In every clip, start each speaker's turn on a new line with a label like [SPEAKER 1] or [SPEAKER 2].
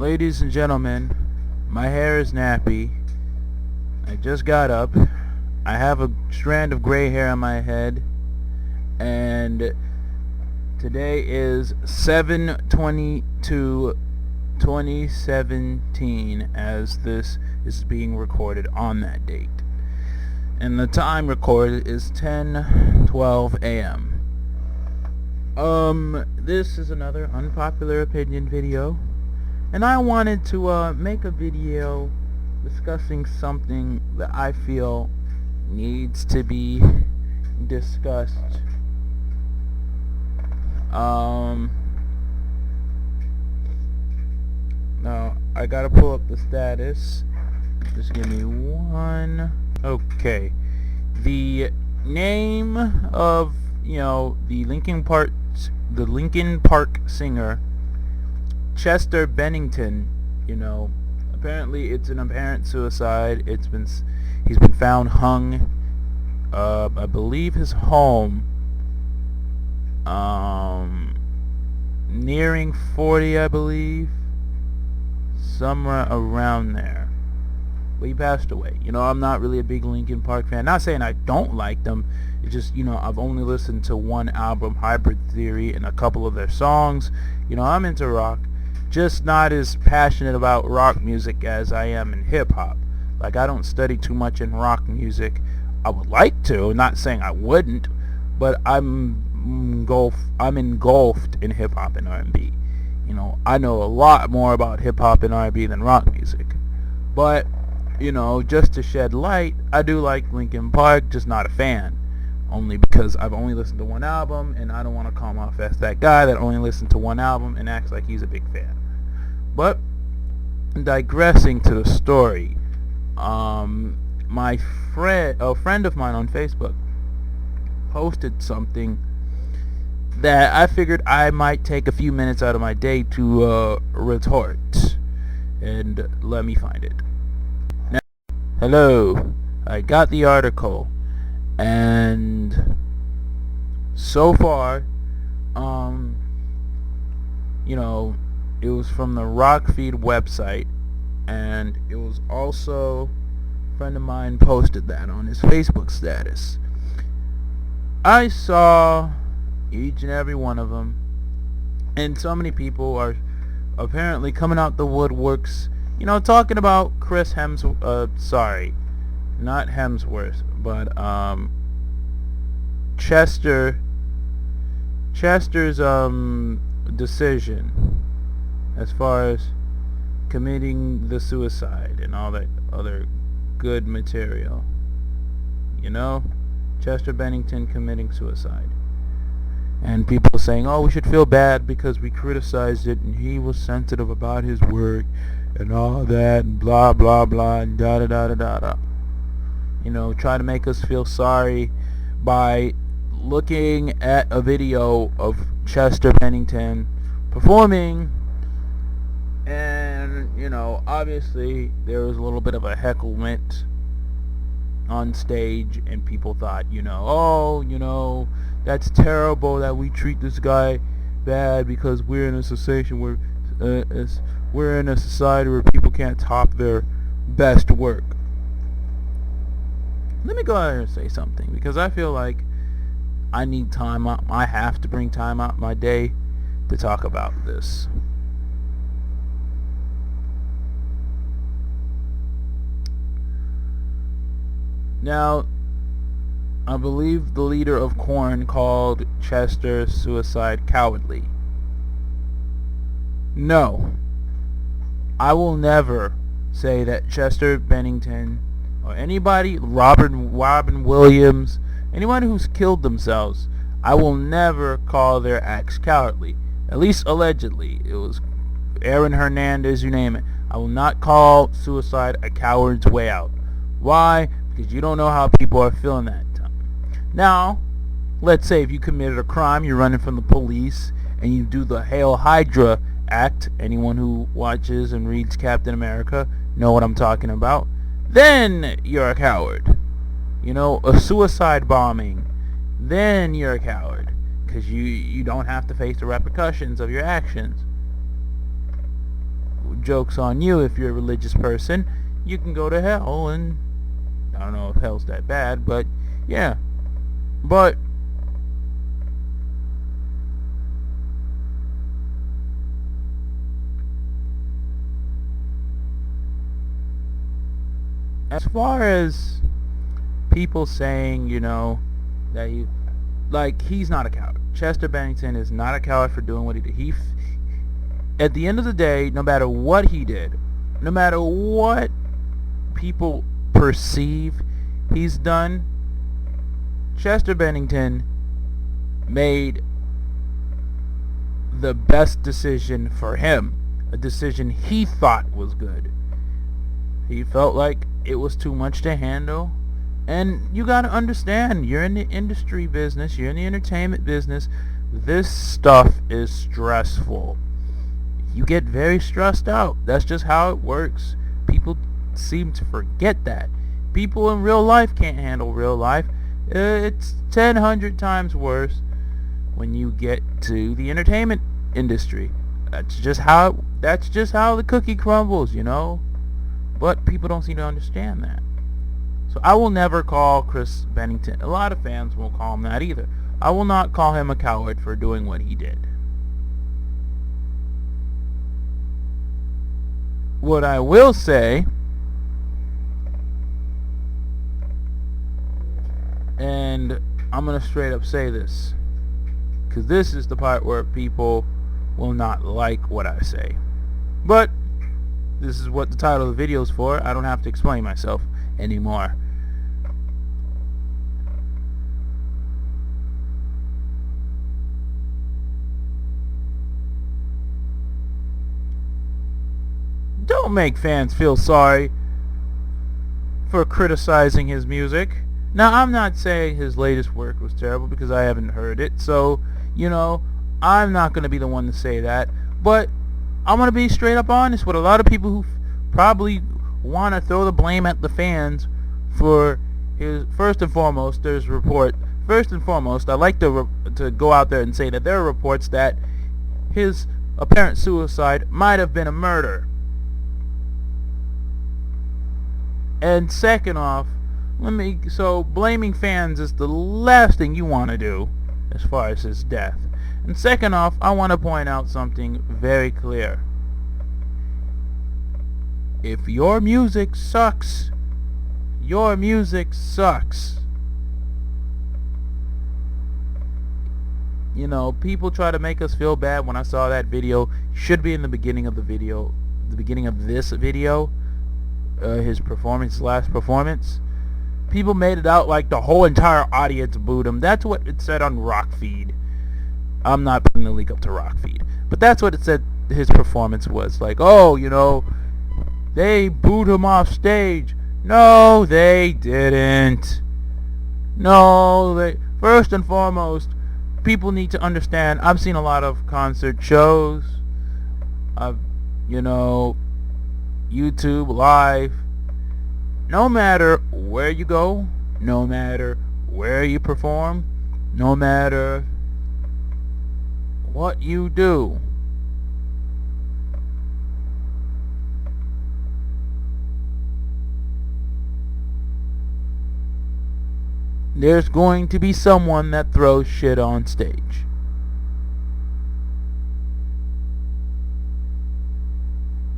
[SPEAKER 1] Ladies and gentlemen, my hair is nappy. I just got up. I have a strand of gray hair on my head. And today is 7/22/2017 as this is being recorded on that date. And the time recorded is 10:12 a.m. This is another unpopular opinion video. And I wanted to make a video discussing something that I feel needs to be discussed. Now I gotta pull up the status. Just give me one. Okay. The name of the Linkin Park singer Chester Bennington, apparently it's an apparent suicide. He's been found hung, I believe his home, nearing 40, I believe, somewhere around there. But he passed away. I'm not really a big Linkin Park fan. Not saying I don't like them. It's just, I've only listened to one album, Hybrid Theory, and a couple of their songs. I'm into rock. Just not as passionate about rock music as I am in hip-hop. Like, I don't study too much in rock music. I would like to, not saying I wouldn't, but I'm engulfed in hip-hop and R&B. I know a lot more about hip-hop and R&B than rock music. But, just to shed light, I do like Linkin Park, just not a fan. Only because I've only listened to one album, and I don't want to come off as that guy that only listened to one album and acts like he's a big fan. But digressing to the story, a friend of mine on Facebook posted something that I figured I might take a few minutes out of my day to retort. And let me find it. Now, hello, I got the article, and so far, it was from the Rockfeed website, and it was also, a friend of mine posted that on his Facebook status. I saw each and every one of them, and so many people are apparently coming out the woodworks, talking about Chris Hemsworth, sorry, not Hemsworth, but Chester's decision as far as committing the suicide and all that other good material. Chester Bennington committing suicide. And people saying, oh, we should feel bad because we criticized it and he was sensitive about his work and all that and blah blah blah and da da da da da. Try to make us feel sorry by looking at a video of Chester Bennington performing, and obviously there was a little bit of a hecklement on stage, and people thought, that's terrible that we treat this guy bad because we're in a society where people can't top their best work. Let me go out here and say something, because I feel like I need time out. I have to bring time out my day to talk about this. Now, I believe the leader of Korn called Chester's suicide cowardly. No, I will never say that Chester Bennington or anybody, Robin Williams, anyone who's killed themselves, I will never call their acts cowardly. At least allegedly. It was Aaron Hernandez, you name it. I will not call suicide a coward's way out. Why? Because you don't know how people are feeling that time. Now, let's say if you committed a crime, you're running from the police, and you do the Hail Hydra act. Anyone who watches and reads Captain America know what I'm talking about. Then you're a coward. A suicide bombing. Then you're a coward. because you don't have to face the repercussions of your actions. joke's on you if you're a religious person. You can go to hell, and I don't know if hell's that bad, but yeah. But as far as people saying, that he's not a coward. Chester Bennington is not a coward for doing what he did. At the end of the day, no matter what he did, no matter what people perceive he's done, Chester Bennington made the best decision for him, a decision he thought was good. He felt like it was too much to handle. And you gotta understand, you're in the industry business, you're in the entertainment business, this stuff is stressful. You get very stressed out. That's just how it works. People seem to forget that. People in real life can't handle real life. It's 100 times worse when you get to the entertainment industry. That's just how the cookie crumbles, But people don't seem to understand that. So I will never call Chris Bennington. A lot of fans won't call him that either. I will not call him a coward for doing what he did. What I will say, and I'm going to straight up say this, because this is the part where people will not like what I say. But this is what the title of the video is for. I don't have to explain myself anymore. Don't make fans feel sorry for criticizing his music. Now, I'm not saying his latest work was terrible because I haven't heard it, so, I'm not going to be the one to say that. But I'm going to be straight up honest with a lot of people who probably want to throw the blame at the fans for his... First and foremost, I like to go out there and say that there are reports that his apparent suicide might have been a murder. And second off, blaming fans is the last thing you want to do as far as his death. And second off, I want to point out something very clear. If your music sucks, your music sucks. People try to make us feel bad. When I saw that video, should be in the beginning of the beginning of this video, his last performance. People made it out like the whole entire audience booed him. That's what it said on Rockfeed. I'm not putting the link up to Rockfeed, but that's what it said his performance was. Like, they booed him off stage. No, they didn't. First and foremost, people need to understand, I've seen a lot of concert shows. YouTube Live. No matter where you go, no matter where you perform, no matter what you do, there's going to be someone that throws shit on stage.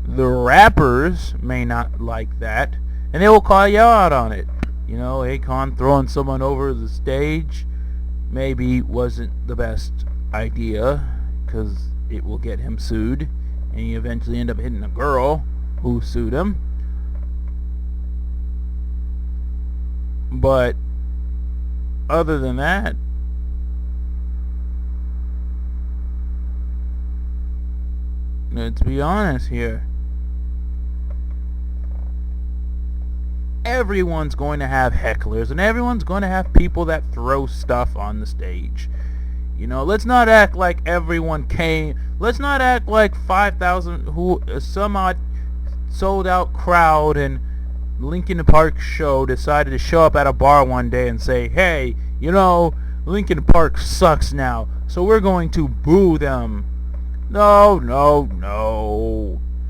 [SPEAKER 1] The rappers may not like that, and they will call you out on it. Akon throwing someone over the stage maybe wasn't the best idea, because it will get him sued, and he eventually end up hitting a girl who sued him. But other than that, let's be honest here. Everyone's going to have hecklers, and everyone's going to have people that throw stuff on the stage. Let's not act like everyone came. Let's not act like 5,000 some odd sold out crowd and Linkin Park show decided to show up at a bar one day and say, hey, Linkin Park sucks now, so we're going to boo them. No.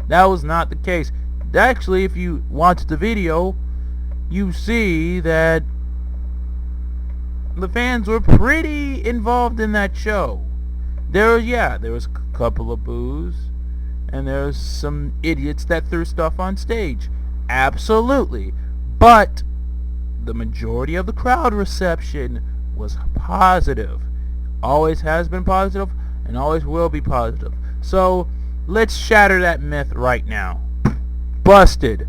[SPEAKER 1] That was not the case. Actually, if you watch the video, you see that the fans were pretty involved in that show. There was a couple of boos, and there was some idiots that threw stuff on stage. Absolutely. But the majority of the crowd reception was positive. Always has been positive, and always will be positive. So, let's shatter that myth right now. Busted.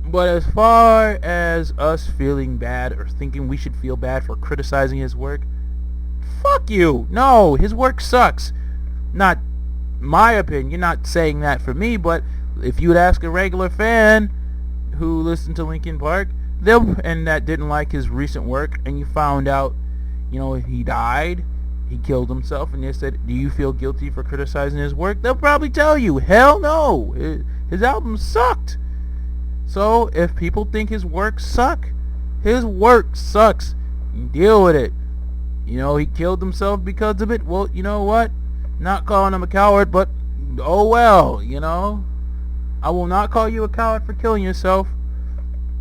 [SPEAKER 1] But as far as us feeling bad or thinking we should feel bad for criticizing his work, fuck you. No, his work sucks. Not my opinion, not saying that for me, but if you would ask a regular fan who listened to Linkin Park, and that didn't like his recent work, and you found out, he died, he killed himself, and they said, do you feel guilty for criticizing his work? They'll probably tell you, hell no, his album sucked. So, if people think his work sucks. Deal with it. He killed himself because of it. Well, you know what? Not calling him a coward, but oh well, I will not call you a coward for killing yourself.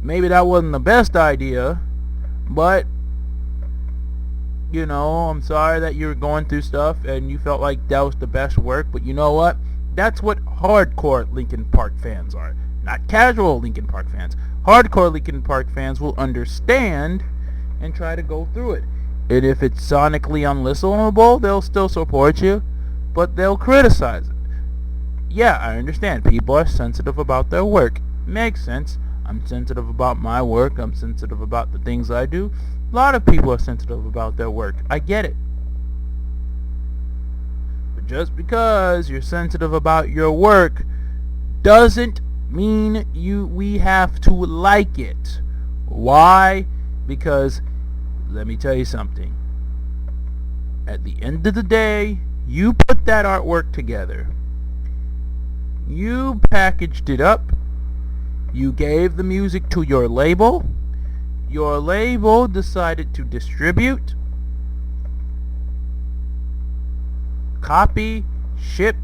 [SPEAKER 1] Maybe that wasn't the best idea, but, I'm sorry that you're going through stuff and you felt like that was the best work, but you know what? That's what hardcore Linkin Park fans are. Not casual Linkin Park fans. Hardcore Linkin Park fans will understand and try to go through it. And if it's sonically unlistenable, they'll still support you, but they'll criticize it. Yeah, I understand. People are sensitive about their work. Makes sense. I'm sensitive about my work. I'm sensitive about the things I do. A lot of people are sensitive about their work. I get it. But just because you're sensitive about your work doesn't mean we have to like it. Why? Because let me tell you something. At the end of the day, you put that artwork together. You packaged it up. You gave the music to your label. Your label decided to distribute, copy, ship,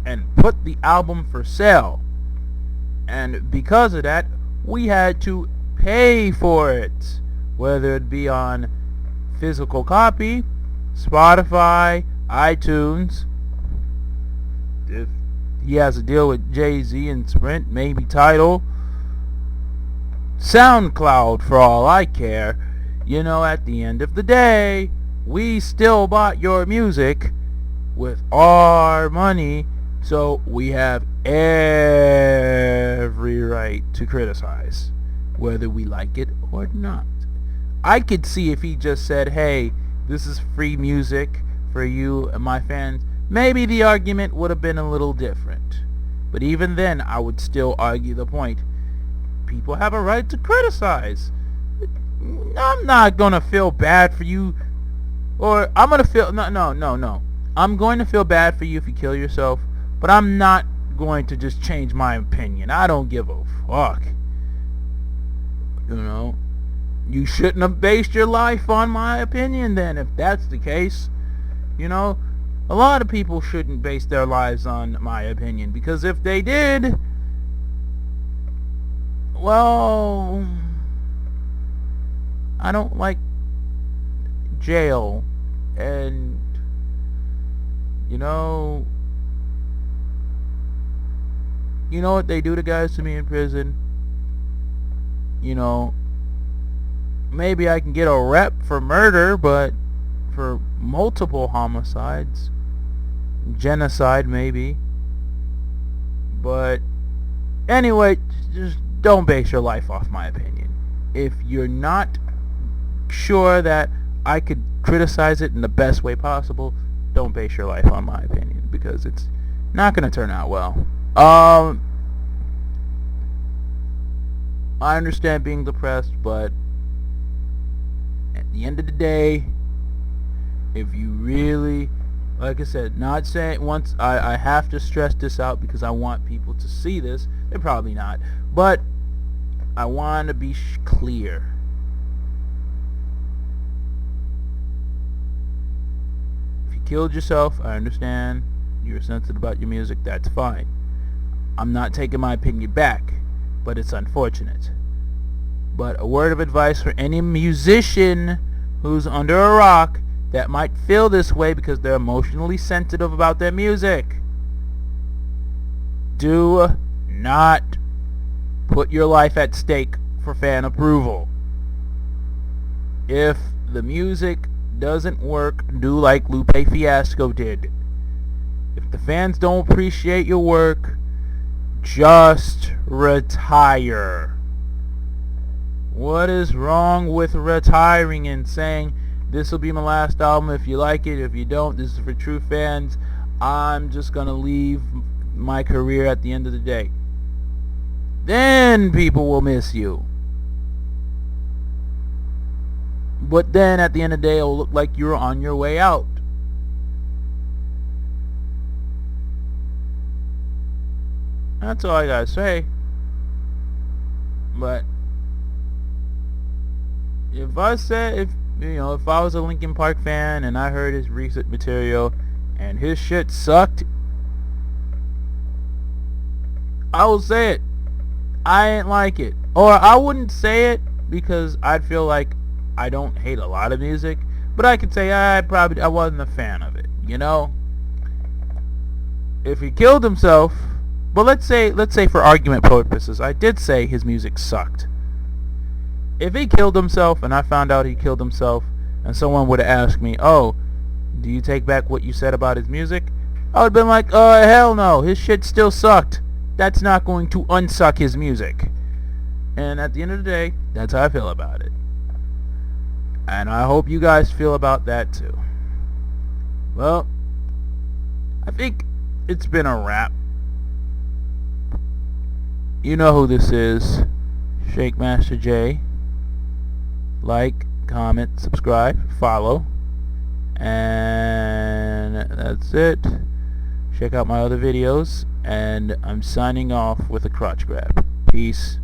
[SPEAKER 1] and put the album for sale. And because of that, we had to pay for it. Whether it be on physical copy, Spotify, iTunes. If he has a deal with Jay-Z and Sprint, maybe Tidal. SoundCloud, for all I care. At the end of the day, we still bought your music with our money, so we have every right to criticize, whether we like it or not. I could see if he just said, hey, this is free music for you and my fans, maybe the argument would have been a little different. But even then, I would still argue the point. People have a right to criticize. I'm not going to feel bad for you, or I'm going to feel, no. I'm going to feel bad for you if you kill yourself, but I'm not going to just change my opinion. I don't give a fuck. You shouldn't have based your life on my opinion then, if that's the case. A lot of people shouldn't base their lives on my opinion, because if they did, well, I don't like jail, and you know what they do to guys to me in prison? Maybe I can get a rep for murder, but for multiple homicides, genocide maybe. But anyway, just don't base your life off my opinion. If you're not sure that I could criticize it in the best way possible, don't base your life on my opinion, because it's not going to turn out well. I understand being depressed, but at the end of the day, if you really, like I said, not saying once, I have to stress this out because I want people to see this. They're probably not, but I want to be clear. If you killed yourself, I understand. you're sensitive about your music, that's fine. I'm not taking my opinion back, but it's unfortunate. But a word of advice for any musician who's under a rock that might feel this way because they're emotionally sensitive about their music. Do not put your life at stake for fan approval. If the music doesn't work, do like Lupe Fiasco did. If the fans don't appreciate your work, just retire. What is wrong with retiring and saying, this will be my last album, if you like it, if you don't, this is for true fans, I'm just gonna leave my career at the end of the day? Then people will miss you. But then at the end of the day, it'll look like you're on your way out. That's all I gotta say. But if I was a Linkin Park fan and I heard his recent material and his shit sucked, I will say it. I ain't like it. Or I wouldn't say it because I'd feel like I don't hate a lot of music, but I could say I wasn't a fan of it, you know? If he killed himself, but let's say for argument purposes, I did say his music sucked. If he killed himself and I found out he killed himself and someone would have asked me, oh, do you take back what you said about his music? I would have been like, oh, hell no, his shit still sucked. That's not going to unsuck his music. And at the end of the day, that's how I feel about it. And I hope you guys feel about that too. Well, I think it's been a wrap. You know who this is. Jhammaster J. Like, comment, subscribe, follow. And that's it. Check out my other videos. And I'm signing off with a crotch grab. Peace.